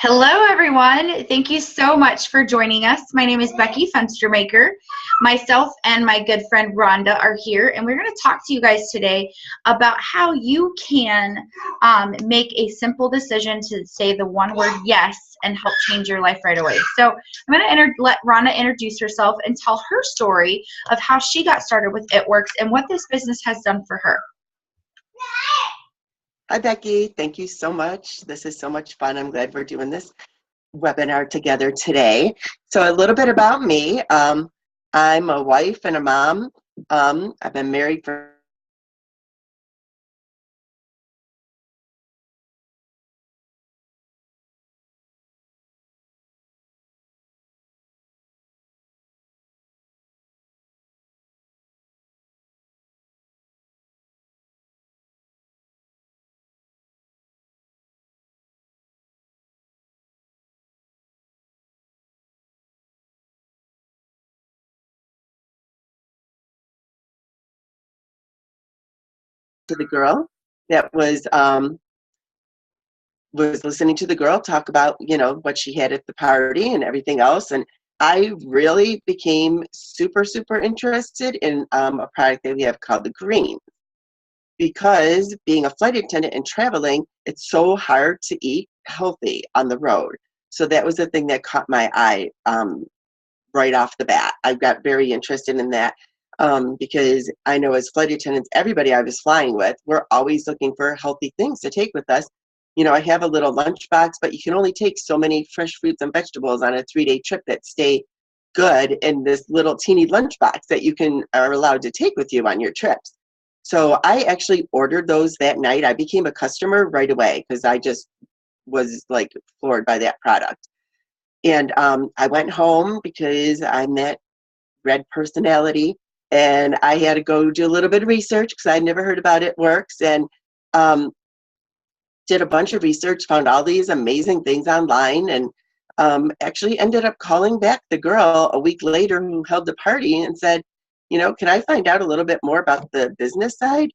Hello, everyone. Thank you so much for joining us. My name is Becky Fenstermaker. Myself and my good friend Rhonda are here, and we're going to talk to you guys today about how you can make a simple decision to say the one word yes and help change your life right away. So I'm going to let Rhonda introduce herself and tell her story of how she got started with It Works and what this business has done for her. Hi, Becky. Thank you so much. This is so much fun. I'm glad we're doing this webinar together today. So a little bit about me. I'm a wife and a mom. I've been married for to the girl that was listening to the girl talk about, what she had at the party and everything else. And I really became super, super interested in a product that we have called the Green. Because being a flight attendant and traveling, it's so hard to eat healthy on the road. So that was the thing that caught my eye right off the bat. I got very interested in that because I know as flight attendants, everybody I was flying with, we're always looking for healthy things to take with us. I have a little lunchbox, but you can only take so many fresh fruits and vegetables on a 3-day trip that stay good in this little teeny lunchbox that you are allowed to take with you on your trips. So I actually ordered those that night. I became a customer right away because I just was like floored by that product. And I went home because I'm that red personality, and I had to go do a little bit of research because I'd never heard about It Works, and did a bunch of research, found all these amazing things online, and actually ended up calling back the girl a week later who held the party and said, can I find out a little bit more about the business side?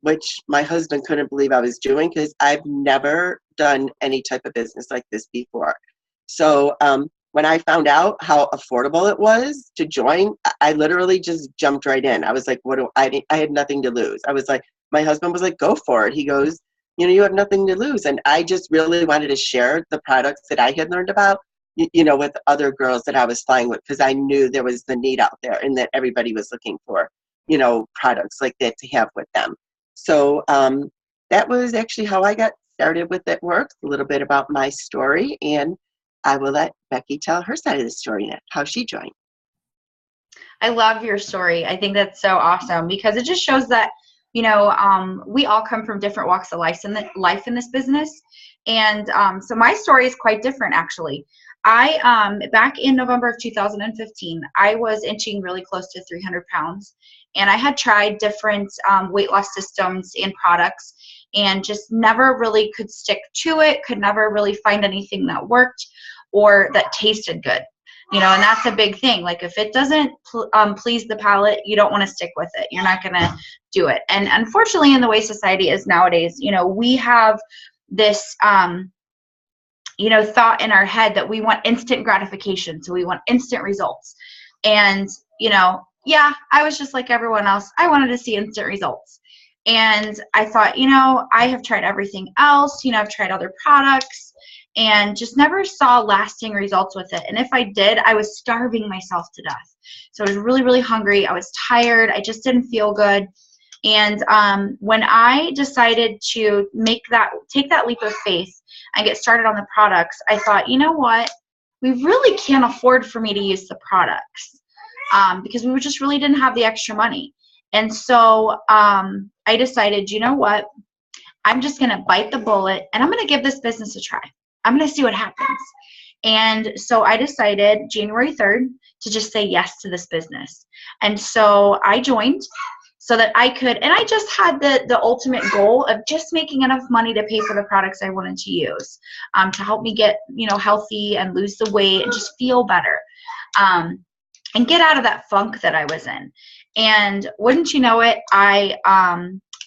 Which my husband couldn't believe I was doing because I've never done any type of business like this before. So when I found out how affordable it was to join, I literally just jumped right in. I was like, I had nothing to lose. I was like, my husband was like, go for it. He goes, you have nothing to lose. And I just really wanted to share the products that I had learned about, with other girls that I was flying with, because I knew there was the need out there and that everybody was looking for, products like that to have with them. So that was actually how I got started with It Works, a little bit about my story. And I will let Becky tell her side of the story now, how she joined. I love your story. I think that's so awesome because it just shows that, we all come from different walks of life in this business. And so my story is quite different, actually. I, back in November of 2015, I was inching really close to 300 pounds. And I had tried different weight loss systems and products and just never really could stick to it, could never really find anything that worked or that tasted good. And that's a big thing. Like if it doesn't please the palate, you don't want to stick with it. You're not going to do it. And unfortunately, in the way society is nowadays, we have this, thought in our head that we want instant gratification. So we want instant results. And, I was just like everyone else. I wanted to see instant results. And I thought, I have tried everything else. I've tried other products and just never saw lasting results with it. And if I did, I was starving myself to death. So I was really, really hungry. I was tired. I just didn't feel good. And when I decided to take that leap of faith and get started on the products, I thought, you know what? We really can't afford for me to use the products because we just really didn't have the extra money. And so I decided, you know what? I'm just going to bite the bullet and I'm going to give this business a try. I'm going to see what happens. And so I decided January 3rd to just say yes to this business. And so I joined so that I could, and I just had the ultimate goal of just making enough money to pay for the products I wanted to use to help me get, healthy and lose the weight and just feel better and get out of that funk that I was in. And wouldn't you know it,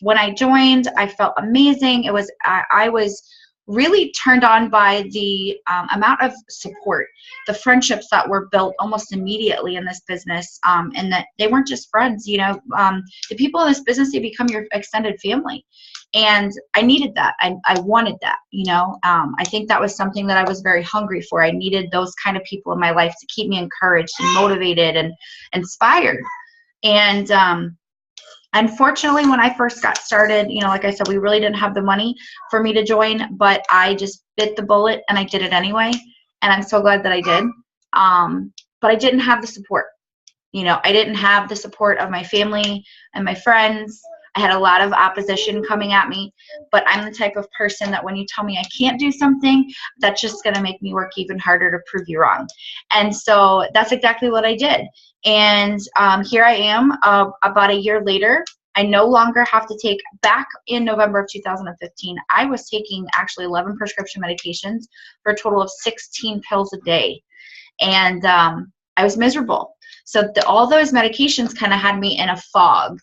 when I joined, I felt amazing. I was really turned on by the amount of support, the friendships that were built almost immediately in this business, and that they weren't just friends. The people in this business, they become your extended family, and I needed that. I wanted that. I think that was something that I was very hungry for. I needed those kind of people in my life to keep me encouraged and motivated and inspired. And unfortunately, when I first got started, like I said, we really didn't have the money for me to join, but I just bit the bullet and I did it anyway. And I'm so glad that I did. But I didn't have the support. I didn't have the support of my family and my friends. I had a lot of opposition coming at me, but I'm the type of person that when you tell me I can't do something, that's just going to make me work even harder to prove you wrong. And so that's exactly what I did. And here I am about a year later. I no longer have to take, back in November of 2015, I was taking actually 11 prescription medications for a total of 16 pills a day. And I was miserable. So all those medications kind of had me in a fog.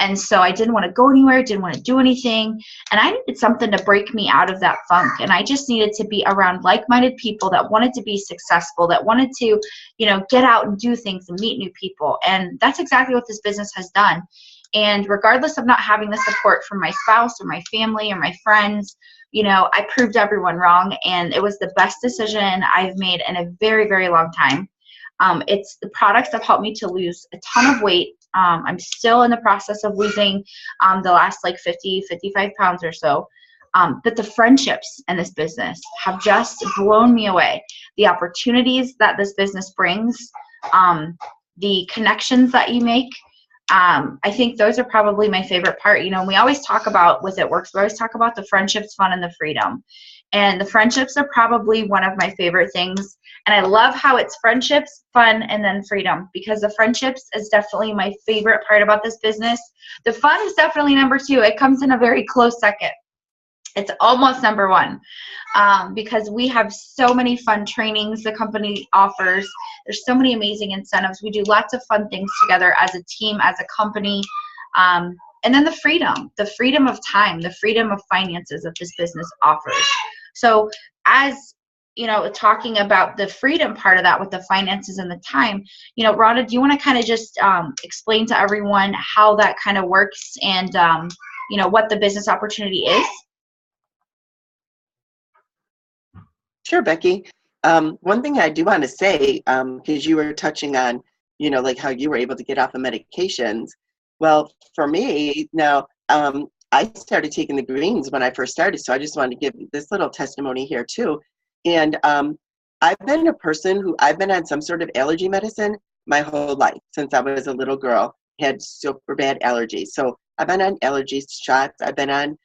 And so I didn't want to go anywhere, didn't want to do anything. And I needed something to break me out of that funk. And I just needed to be around like-minded people that wanted to be successful, that wanted to, get out and do things and meet new people. And that's exactly what this business has done. And regardless of not having the support from my spouse or my family or my friends, I proved everyone wrong. And it was the best decision I've made in a very, very long time. It's the products that helped me to lose a ton of weight. I'm still in the process of losing the last 50, 55 pounds or so. But the friendships in this business have just blown me away. The opportunities that this business brings, the connections that you make. I think those are probably my favorite part. We always talk about with It Works, we always talk about the friendships, fun, and the freedom. And the friendships are probably one of my favorite things. And I love how it's friendships, fun, and then freedom, because the friendships is definitely my favorite part about this business. The fun is definitely number 2. It comes in a very close second. It's almost number 1, because we have so many fun trainings the company offers. There's so many amazing incentives. We do lots of fun things together as a team, as a company. And then the freedom of time, the freedom of finances that this business offers. So as talking about the freedom part of that with the finances and the time, Rhonda, do you want to kind of just explain to everyone how that kind of works and, what the business opportunity is? Sure, Becky. One thing I do want to say, because you were touching on, how you were able to get off of medications. Well, for me now, I started taking the greens when I first started, so I just wanted to give this little testimony here too. And I've been a person I've been on some sort of allergy medicine my whole life since I was a little girl. Had super bad allergies, so I've been on allergy shots. I've been on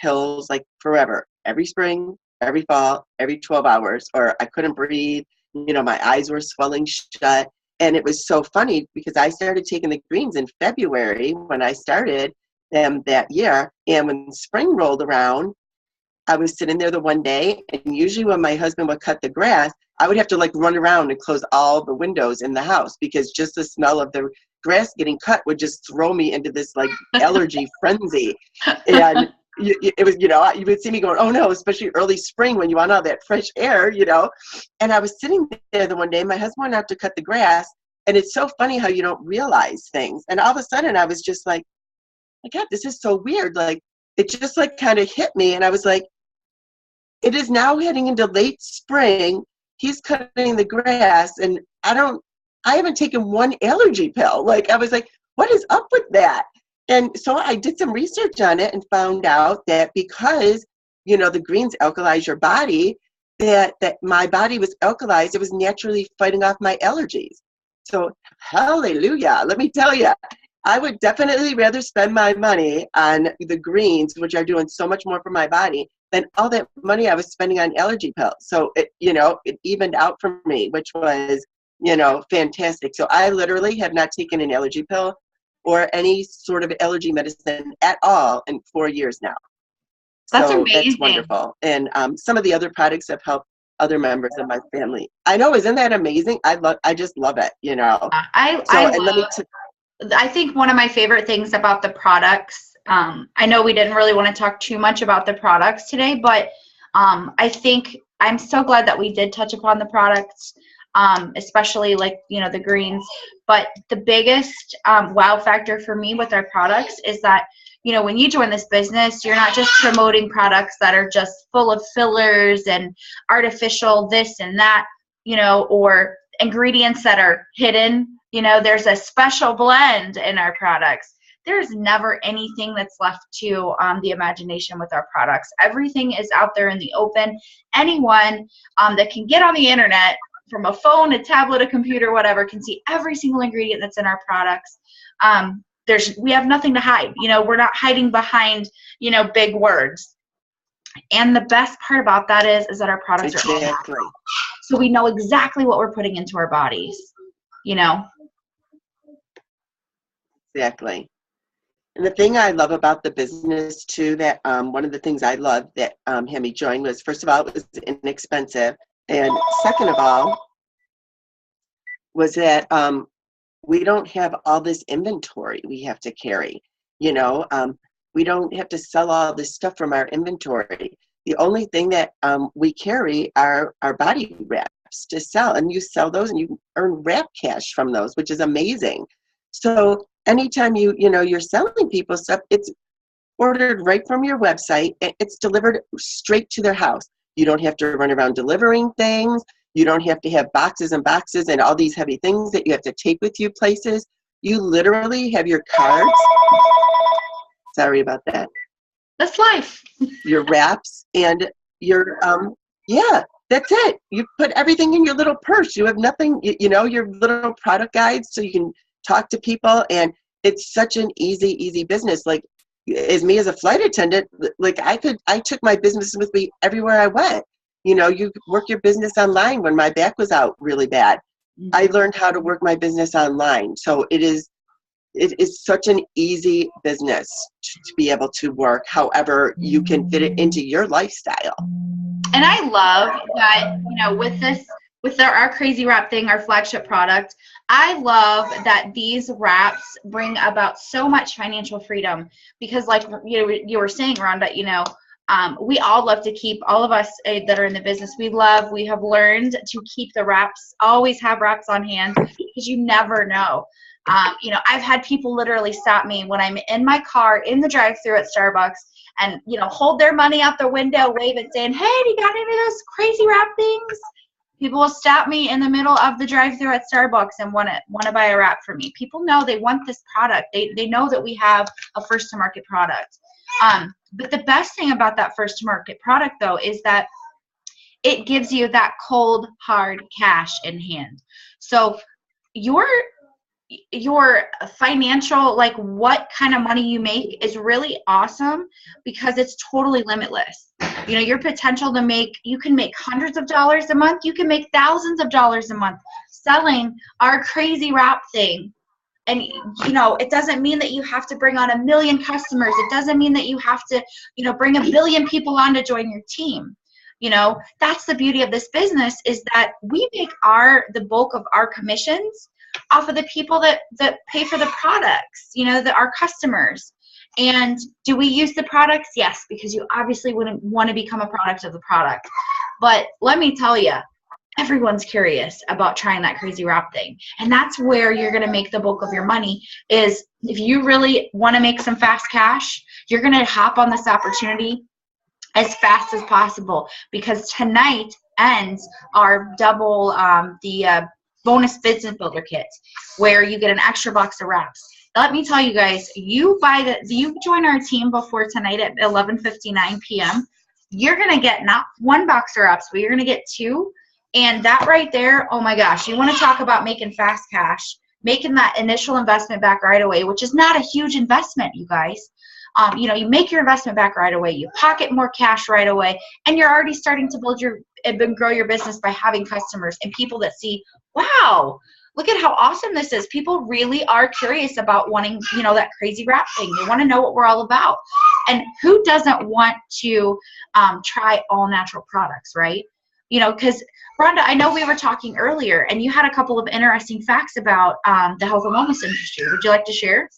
pills forever. Every spring, every fall, every 12 hours, or I couldn't breathe. My eyes were swelling shut. And it was so funny because I started taking the greens in February when I started them that year. And when spring rolled around, I was sitting there the one day, and usually when my husband would cut the grass, I would have to run around and close all the windows in the house because just the smell of the grass getting cut would just throw me into this allergy frenzy. And it was, you would see me going, oh no, especially early spring when you want all that fresh air, And I was sitting there the one day, my husband went out to cut the grass, and it's so funny how you don't realize things. And all of a sudden I was just like, my God, this is so weird. It just kind of hit me, and I was like, it is now heading into late spring. He's cutting the grass, and I haven't taken one allergy pill. I was like, what is up with that? And so I did some research on it and found out that because, the greens alkalize your body, that my body was alkalized. It was naturally fighting off my allergies. So hallelujah, let me tell you, I would definitely rather spend my money on the greens, which are doing so much more for my body, than all that money I was spending on allergy pills. So it evened out for me, which was, fantastic. So I literally have not taken an allergy pill or any sort of allergy medicine at all in 4 years now. That's amazing. That's wonderful. And some of the other products have helped other members of my family. I know, isn't that amazing? I just love it, I think one of my favorite things about the products, I know we didn't really want to talk too much about the products today, but I think I'm so glad that we did touch upon the products, especially like, the greens. But the biggest wow factor for me with our products is that, when you join this business, you're not just promoting products that are just full of fillers and artificial this and that, or ingredients that are hidden. There's a special blend in our products. There's never anything that's left to the imagination with our products. Everything is out there in the open. Anyone that can get on the internet, from a phone, a tablet, a computer, whatever, can see every single ingredient that's in our products. We have nothing to hide. We're not hiding behind, big words. And the best part about that is that our products are all natural. So we know exactly what we're putting into our bodies, Exactly. And the thing I love about the business too, that one of the things I love that had me join was, first of all, it was inexpensive. And second of all, was that we don't have all this inventory we have to carry. We don't have to sell all this stuff from our inventory. The only thing that we carry are our body wraps to sell, and you sell those and you earn wrap cash from those, which is amazing. So anytime you're selling people stuff, it's ordered right from your website. It's delivered straight to their house. You don't have to run around delivering things. You don't have to have boxes and boxes and all these heavy things that you have to take with you places. You literally have your cards. Sorry about that. That's life. Your wraps and your, that's it. You put everything in your little purse. You have nothing, your little product guides so you can talk to people. And it's such an easy business. Like, as me as a flight attendant, like I took my business with me everywhere I went. You work your business online. When my back was out really bad, I learned how to work my business online. So it is such an easy business to be able to work however you can fit it into your lifestyle. And I love that, with our Crazy Wrap thing, our flagship product, I love that these wraps bring about so much financial freedom because, like you were saying, Rhonda, we all love to keep, all of us that are in the business, we have learned to keep the wraps, always have wraps on hand because you never know. I've had people literally stop me when I'm in my car in the drive-thru at Starbucks and, hold their money out the window, wave it, saying, "Hey, do you got any of those crazy wrap things?" People will stop me in the middle of the drive-thru at Starbucks and want to buy a wrap from me. People know they want this product. They know that we have a first-to-market product. But the best thing about that first-to-market product, though, is that it gives you that cold, hard cash in hand. So your financial, like what kind of money you make is really awesome because it's totally limitless. Your potential to you can make hundreds of dollars a month. You can make thousands of dollars a month selling our Crazy Wrap thing. And, it doesn't mean that you have to bring on 1 million customers. It doesn't mean that you have to, bring 1 billion people on to join your team. That's the beauty of this business is that we make the bulk of our commissions off of the people that pay for the products, our customers. And do we use the products? Yes, because you obviously wouldn't want to become a product of the product. But let me tell you, everyone's curious about trying that Crazy Wrap thing. And that's where you're going to make the bulk of your money is if you really want to make some fast cash, you're going to hop on this opportunity as fast as possible because tonight ends our double, the bonus business builder kit where you get an extra box of wraps. Let me tell you guys, you join our team before tonight at 11:59 p.m. You're going to get not 1 box of wraps, but you're going to get 2. And that right there, oh my gosh, you want to talk about making fast cash, making that initial investment back right away, which is not a huge investment, you guys. You make your investment back right away, you pocket more cash right away, and you're already starting to grow your business by having customers and people that see, wow, look at how awesome this is. People really are curious about wanting, that Crazy Wrap thing. They want to know what we're all about. And who doesn't want to try all natural products, right? Because Rhonda, I know we were talking earlier, and you had a couple of interesting facts about the health and wellness industry. Would you like to share?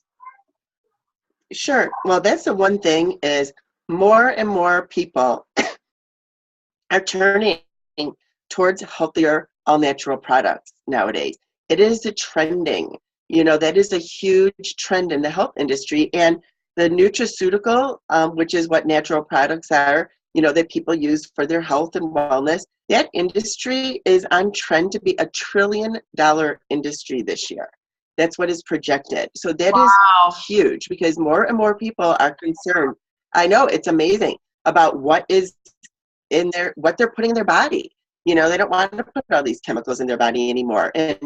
Sure. Well, that's the one thing is more and more people are turning towards healthier, all natural products nowadays. It is a trending, that is a huge trend in the health industry. And the nutraceutical, which is what natural products are, that people use for their health and wellness, that industry is on trend to be $1 trillion industry this year. That's what is projected. So that is Wow. huge because more and more people are concerned. I know, it's amazing about what is in their, what they're putting in their body. They don't want to put all these chemicals in their body anymore. And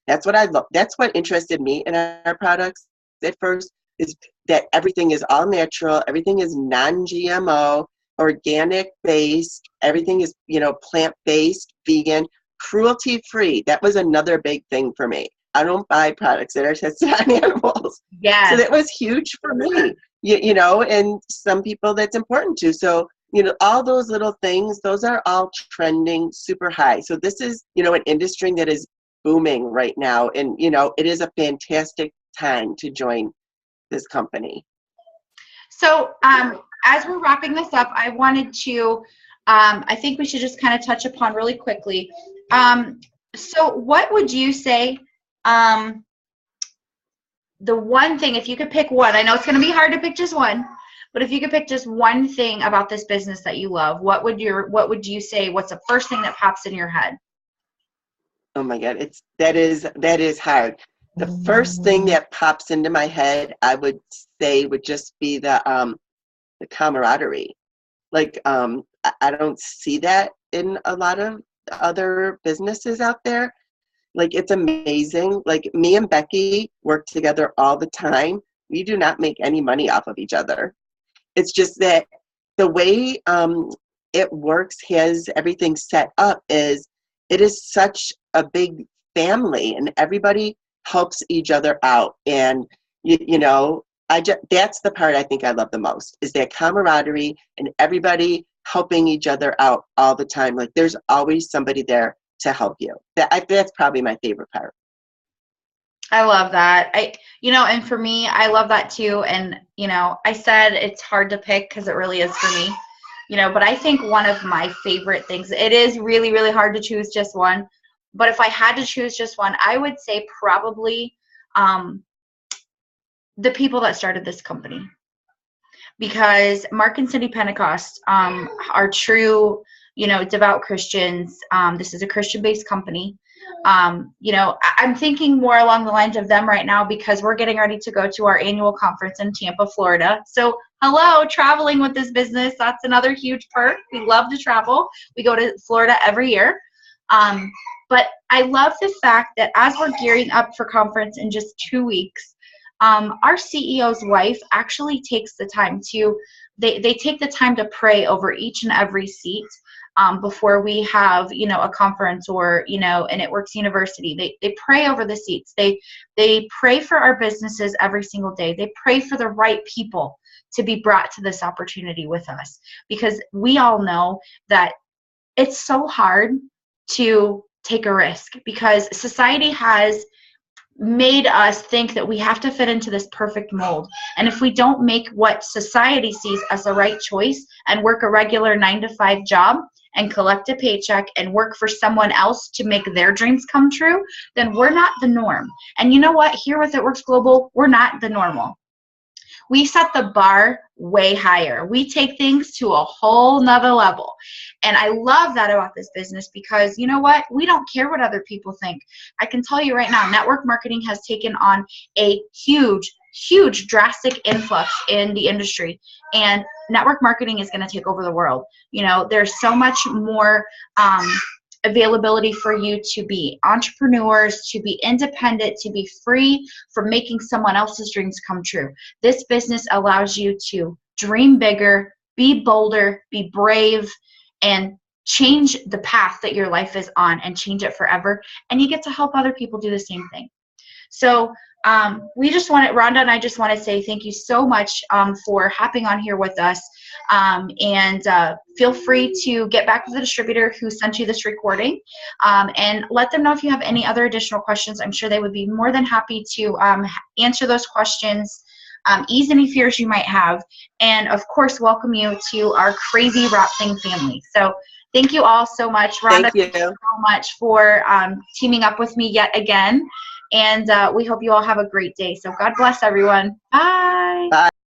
that's what I love. That's what interested me in our products at first, is that everything is all natural, everything is non-GMO, organic based, everything is, plant based, vegan, cruelty free. That was another big thing for me. I don't buy products that are tested on animals. Yes. So that was huge for me, and some people that's important to. So, all those little things, those are all trending super high. So this is, an industry that is booming right now. And, it is a fantastic time to join this company. So as we're wrapping this up, I wanted to, I think we should just kind of touch upon really quickly. So what would you say, the one thing, if you could pick one, I know it's going to be hard to pick just one, but if you could pick just one thing about this business that you love, what would you say, what's the first thing that pops in your head? Oh my God, that is hard. The first thing that pops into my head, I would say, would just be the camaraderie. Like, I don't see that in a lot of other businesses out there. Like, it's amazing. Like, me and Becky work together all the time. We do not make any money off of each other. It's just that the way it works, has everything set up, is it is such a big family, and everybody helps each other out. And that's the part I think I love the most, is that camaraderie and everybody helping each other out all the time. Like, there's always somebody there to help you. That's probably my favorite part. I love that. And for me, I love that too. And, I said it's hard to pick because it really is for me, but I think one of my favorite things, it is really, really hard to choose just one. But if I had to choose just one, I would say probably the people that started this company. Because Mark and Cindy Pentecost are true, devout Christians. This is a Christian-based company. I'm thinking more along the lines of them right now because we're getting ready to go to our annual conference in Tampa, Florida. So hello, traveling with this business. That's another huge perk. We love to travel. We go to Florida every year. But I love the fact that as we're gearing up for conference in just 2 weeks, our CEO's wife actually takes the time to, they take the time to pray over each and every seat before we have, a conference or, an It Works University. They pray over the seats. They pray for our businesses every single day. They pray for the right people to be brought to this opportunity with us, because we all know that it's so hard to take a risk, because society has made us think that we have to fit into this perfect mold. And if we don't make what society sees as the right choice and work a regular 9-to-5 job and collect a paycheck and work for someone else to make their dreams come true, then we're not the norm. And you know what? Here with It Works Global, we're not the normal. We set the bar way higher. We take things to a whole nother level. And I love that about this business, because you know what? We don't care what other people think. I can tell you right now, network marketing has taken on a huge drastic influx in the industry, and network marketing is going to take over the world. There's so much more availability for you to be entrepreneurs, to be independent, to be free from making someone else's dreams come true. This business allows you to dream bigger, be bolder, be brave, and change the path that your life is on, and change it forever. And you get to help other people do the same thing. So Rhonda and I just want to say thank you so much for hopping on here with us. And feel free to get back to the distributor who sent you this recording, and let them know if you have any other additional questions. I'm sure they would be more than happy to answer those questions ease any fears you might have, and of course, welcome you to our crazy Wrap Thing family. So thank you all so much. Rhonda, Thank you. thank you so much for teaming up with me yet again. And we hope you all have a great day. So God bless everyone. Bye. Bye.